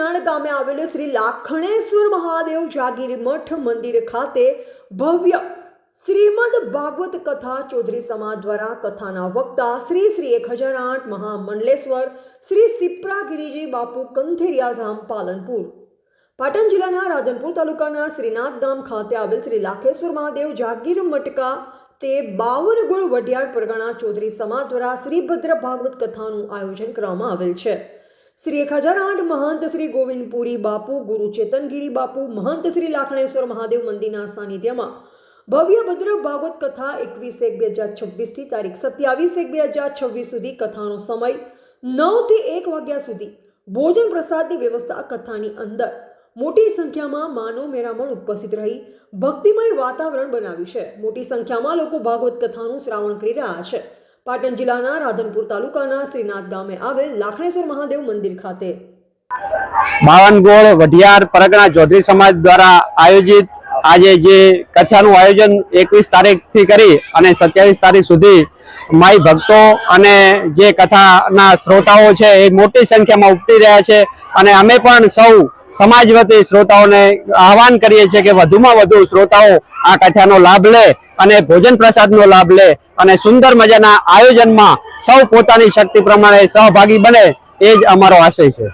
સિનાણ ગામે આવેલ શ્રી લાખણેશ્વર મહાદેવ જાગીર મઠ મંદિર ખાતે ભવ્ય શ્રીમદ ભાગવત કથા ચૌધરી સમાજ દ્વારા કથાના વક્તા શ્રી 1008 મહામંડલેશ્વર શ્રી સિપ્રાગીરીજી બાપુ કંથેરિયા ધામ પાલનપુર પાટણ જિલ્લાના રાધનપુર તાલુકાના શ્રીનાથ ગામ ખાતે આવેલ શ્રી લાખેશ્વર મહાદેવ જાગીર મટકા તે 52 ગુણ વઢિયાર પરગણા ચૌધરી સમાજ દ્વારા શ્રીભદ્ર ભાગવત કથાનું આયોજન કરવામાં આવેલ છે। श्री 1008 महंत श्री गोविंदपुरी बापू गुरु चेतनगिरी बापू महंत श्री लाखणेश्वर महादेव मंदिर सानिध्य में भव्य भद्र भागवत कथा 21/1/2026 थी तारीख 27/1/2026 सुधी कथा समय 9 થી 1 वाग्या सुधी भोजन प्रसाद की व्यवस्था कथानी अंदर मोटी संख्या में मानव मेरामण उपस्थित रही भक्तिमय वातावरण बनाव्યું છે। मोटी संख्या में लोग भागवत कथाનું श्रावण કરી રહ્યા છે। पाटण जिल्लाना राधनपुर तालुकाना श्रीनाथ गामे आवेल लाखणेश्वर महादेव मंदिर खाते 52 गोळ वढियार परगणा चौधरी समाज द्वारा आयोजित आज जे कथाનું आयोजन 21 तारीख थी करी अने 27 तारीख सुधी माई भक्तो अने जे कथाना श्रोताओ छे ए मोटी संख्या में उपटी रह्या छे अने अमे पण सौ समाज वती श्रोताओने आह्वान करीए छे के वधुमां वधु श्रोताओ आ कथानो लाभ ले अने भोजन प्रसादनो लाभ ले अने सुंदर मजाना आयोजन में सौ पोतानी शक्ति प्रमाणे सहभागी बने ए ज अमारो आशय छे।